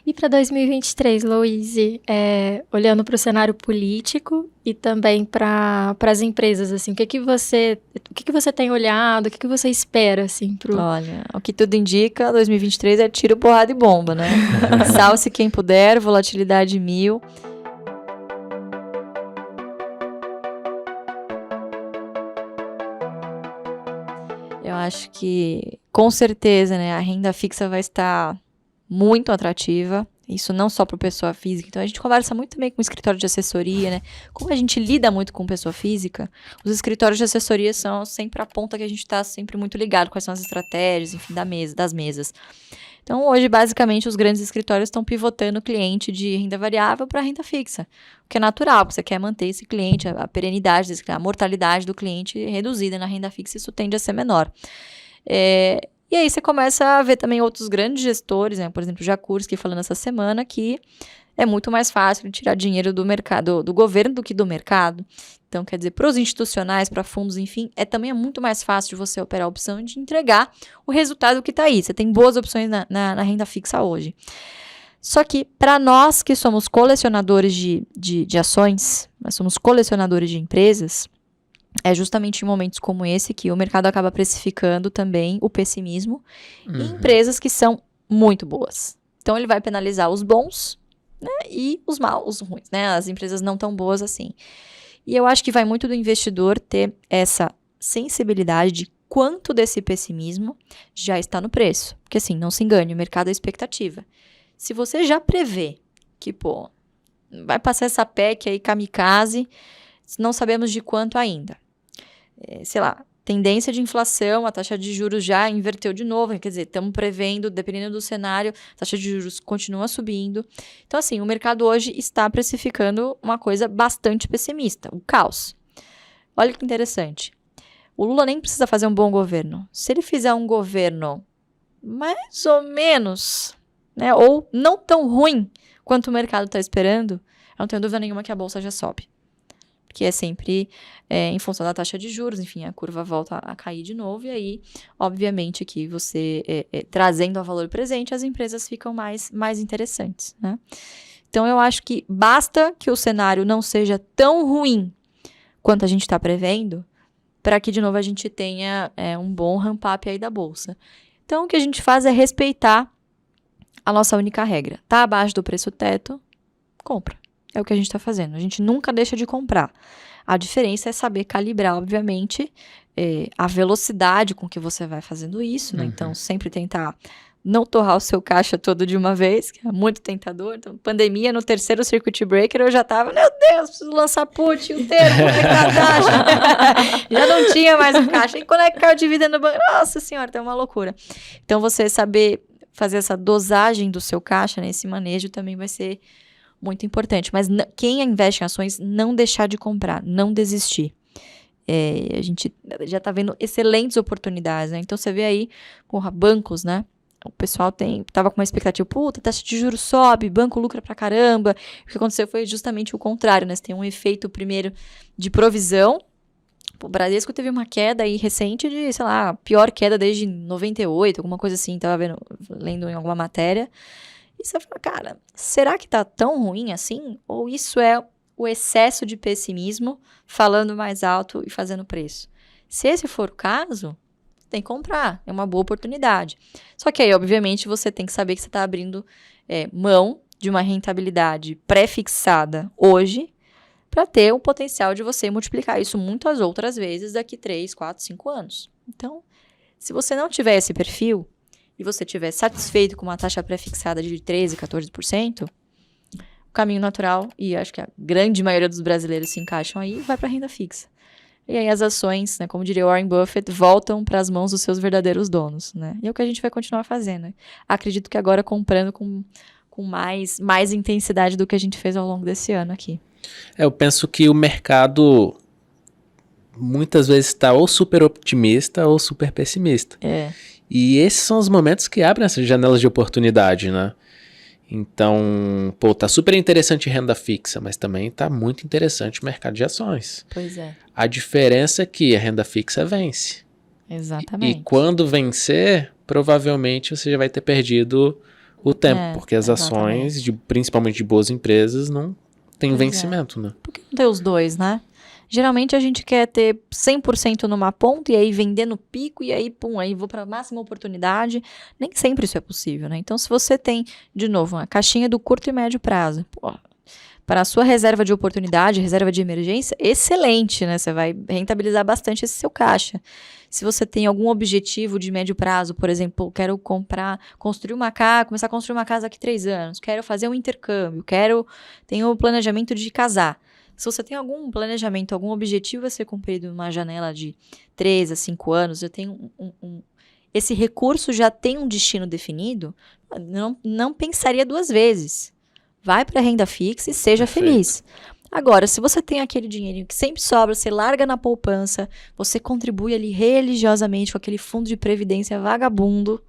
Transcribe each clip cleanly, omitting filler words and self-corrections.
E para 2023, Louise, olhando para o cenário político e também para as empresas, assim, o que que você tem olhado, o que que você espera, assim, Olha, o que tudo indica, 2023 é tiro, porrada e bomba, né? Salve-se quem puder, volatilidade 1000. Eu acho que, com certeza, né, a renda fixa vai estar muito atrativa. Isso não só para pessoa física. Então, a gente conversa muito também com o escritório de assessoria, né? Como a gente lida muito com pessoa física, os escritórios de assessoria são sempre a ponta que a gente está sempre muito ligado, quais são as estratégias, enfim, das mesas. Então, hoje, basicamente, os grandes escritórios estão pivotando o cliente de renda variável para renda fixa, o que é natural, porque você quer manter esse cliente, a perenidade desse cliente, a mortalidade do cliente reduzida na renda fixa, isso tende a ser menor. E aí você começa a ver também outros grandes gestores, né? Por exemplo, o Jacursky falando essa semana que é muito mais fácil tirar dinheiro do mercado, do governo do que do mercado. Então, quer dizer, para os institucionais, para fundos, enfim, também é muito mais fácil de você operar a opção de entregar o resultado que está aí. Você tem boas opções na renda fixa hoje. Só que, para nós que somos colecionadores de ações, nós somos colecionadores de empresas, é justamente em momentos como esse que o mercado acaba precificando também o pessimismo em empresas que são muito boas. Então, ele vai penalizar os bons, né, e os maus, os ruins, né, as empresas não tão boas assim. E eu acho que vai muito do investidor ter essa sensibilidade de quanto desse pessimismo já está no preço. Porque assim, não se engane, o mercado é expectativa. Se você já prevê que, vai passar essa PEC aí kamikaze, não sabemos de quanto ainda. Sei lá, tendência de inflação, a taxa de juros já inverteu de novo, quer dizer, estamos prevendo, dependendo do cenário, a taxa de juros continua subindo. Então, assim, o mercado hoje está precificando uma coisa bastante pessimista, o caos. Olha que interessante. O Lula nem precisa fazer um bom governo. Se ele fizer um governo mais ou menos, né, ou não tão ruim quanto o mercado está esperando, eu não tenho dúvida nenhuma que a bolsa já sobe. Que é sempre em função da taxa de juros, enfim, a curva volta a cair de novo, e aí, obviamente, que você, trazendo ao valor presente, as empresas ficam mais interessantes, né? Então, eu acho que basta que o cenário não seja tão ruim quanto a gente está prevendo, para que, de novo, a gente tenha um bom ramp-up aí da bolsa. Então, o que a gente faz é respeitar a nossa única regra. Tá abaixo do preço teto, compra. É o que a gente está fazendo. A gente nunca deixa de comprar. A diferença é saber calibrar, obviamente, a velocidade com que você vai fazendo isso, né? Então, sempre tentar não torrar o seu caixa todo de uma vez, que é muito tentador. Então, pandemia, no terceiro circuit breaker, eu já estava, meu Deus, preciso lançar put inteiro, conectar a taxa. Já não tinha mais o caixa. E conectar o dividendo no banco, nossa senhora, tá uma loucura. Então, você saber fazer essa dosagem do seu caixa, né, esse manejo também vai ser muito importante, mas quem investe em ações, não deixar de comprar, não desistir. A gente já está vendo excelentes oportunidades, né? Então, você vê aí, bancos, né? O pessoal tava com uma expectativa, taxa de juros sobe, banco lucra pra caramba. O que aconteceu foi justamente o contrário, né? Você tem um efeito, primeiro, de provisão. O Bradesco teve uma queda aí recente de, sei lá, a pior queda desde 98, alguma coisa assim, tava lendo em alguma matéria. E você fala, cara, será que tá tão ruim assim? Ou isso é o excesso de pessimismo falando mais alto e fazendo preço? Se esse for o caso, tem que comprar, é uma boa oportunidade. Só que aí, obviamente, você tem que saber que você está abrindo mão de uma rentabilidade pré-fixada hoje para ter o potencial de você multiplicar isso muitas outras vezes daqui 3, 4, 5 anos. Então, se você não tiver esse perfil, e você estiver satisfeito com uma taxa pré-fixada de 13%, 14%, o caminho natural, e acho que a grande maioria dos brasileiros se encaixam aí, vai para a renda fixa. E aí as ações, né, como diria Warren Buffett, voltam para as mãos dos seus verdadeiros donos, né? E é o que a gente vai continuar fazendo. Né? Acredito que agora comprando com mais intensidade do que a gente fez ao longo desse ano aqui. Eu penso que o mercado muitas vezes está ou super otimista ou super pessimista. E esses são os momentos que abrem essas janelas de oportunidade, né? Então, tá super interessante renda fixa, mas também tá muito interessante o mercado de ações. Pois é. A diferença é que a renda fixa vence. Exatamente. E quando vencer, provavelmente você já vai ter perdido o tempo, porque as ações, principalmente de boas empresas, não tem vencimento, né? Por que não ter os dois, né? Geralmente a gente quer ter 100% numa ponta e aí vender no pico e aí, pum, aí vou para a máxima oportunidade. Nem sempre isso é possível, né? Então, se você tem, de novo, uma caixinha do curto e médio prazo, para a sua reserva de oportunidade, reserva de emergência, excelente, né? Você vai rentabilizar bastante esse seu caixa. Se você tem algum objetivo de médio prazo, por exemplo, quero construir uma casa, começar a construir uma casa daqui a 3 anos, quero fazer um intercâmbio, tenho o planejamento de casar. Se você tem algum planejamento, algum objetivo a ser cumprido numa janela de 3 a 5 anos, eu tenho esse recurso já tem um destino definido, não pensaria 2 vezes. Vai para a renda fixa e seja feliz. Agora, se você tem aquele dinheirinho que sempre sobra, você larga na poupança, você contribui ali religiosamente com aquele fundo de previdência vagabundo,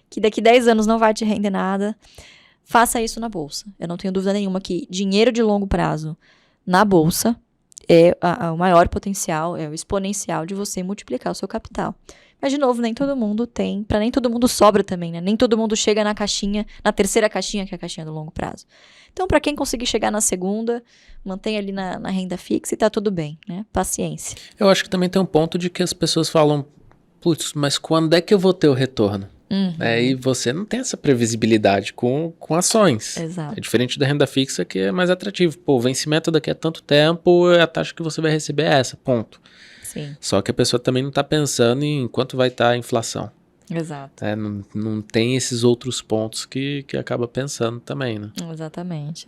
que daqui 10 anos não vai te render nada, faça isso na bolsa. Eu não tenho dúvida nenhuma que dinheiro de longo prazo na bolsa é o maior potencial, é o exponencial de você multiplicar o seu capital. Mas, de novo, nem todo mundo tem, para nem todo mundo sobra também, né? Nem todo mundo chega na caixinha, na terceira caixinha, que é a caixinha do longo prazo. Então, para quem conseguir chegar na segunda, mantém ali na renda fixa e tá tudo bem, né? Paciência. Eu acho que também tem um ponto de que as pessoas falam, putz, mas quando é que eu vou ter o retorno? E você não tem essa previsibilidade com ações. Exato. É diferente da renda fixa, que é mais atrativo. Pô, o vencimento daqui a tanto tempo, a taxa que você vai receber é essa, ponto. Sim. Só que a pessoa também não está pensando em quanto vai estar a inflação. Exato. Não tem esses outros pontos que acaba pensando também, né? Exatamente.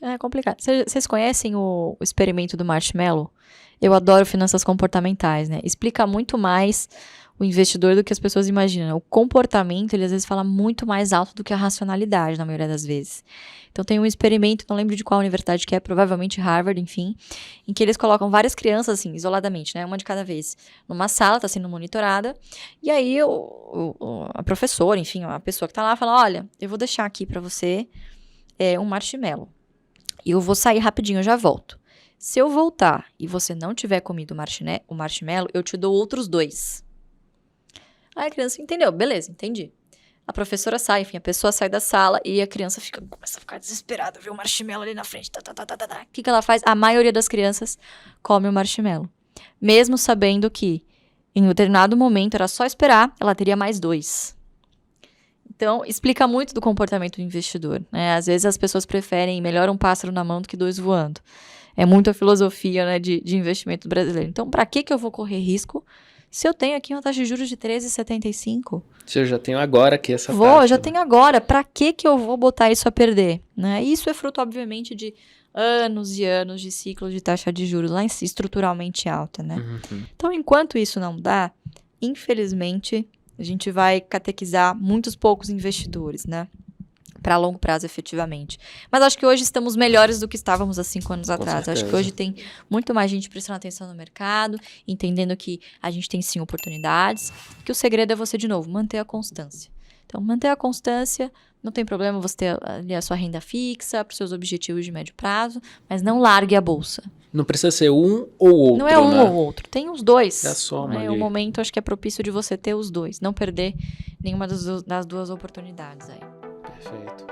É complicado. Vocês conhecem o experimento do marshmallow? Eu adoro finanças comportamentais, né? Explica muito mais o investidor do que as pessoas imaginam. O comportamento, ele às vezes fala muito mais alto do que a racionalidade, na maioria das vezes. Então tem um experimento, não lembro de qual universidade que é, provavelmente Harvard, enfim, em que eles colocam várias crianças, assim, isoladamente, né, uma de cada vez, numa sala, tá sendo monitorada, e aí a professora, enfim, a pessoa que tá lá, fala, olha, eu vou deixar aqui pra você um marshmallow, e eu vou sair rapidinho, eu já volto. Se eu voltar e você não tiver comido o marshmallow, eu te dou outros 2. Aí a criança entendeu, beleza, entendi. A professora sai, enfim, a pessoa sai da sala e a criança começa a ficar desesperada, vê o marshmallow ali na frente. O que ela faz? A maioria das crianças come o marshmallow. Mesmo sabendo que, em um determinado momento, era só esperar, ela teria mais 2. Então, explica muito do comportamento do investidor, né? Às vezes as pessoas preferem melhor um pássaro na mão do que 2 voando. É muito a filosofia, né, de investimento brasileiro. Então, para que eu vou correr risco se eu tenho aqui uma taxa de juros de 13,75? Se eu já tenho agora aqui essa taxa. Eu já tenho agora. Para que eu vou botar isso a perder? Né? Isso é fruto, obviamente, de anos e anos de ciclo de taxa de juros lá estruturalmente alta, né? Então, enquanto isso não dá, infelizmente, a gente vai catequizar muitos poucos investidores, né? Para longo prazo, efetivamente. Mas acho que hoje estamos melhores do que estávamos há 5 anos atrás. Acho que hoje tem muito mais gente prestando atenção no mercado, entendendo que a gente tem sim oportunidades, que o segredo é você, de novo, manter a constância. Então, manter a constância, não tem problema você ter ali a sua renda fixa para os seus objetivos de médio prazo, mas não largue a bolsa. Não precisa ser um ou outro, não é um né? ou outro, tem os dois. É a soma ali. O momento, acho que é propício de você ter os dois, não perder nenhuma das 2 oportunidades aí. Perfeito.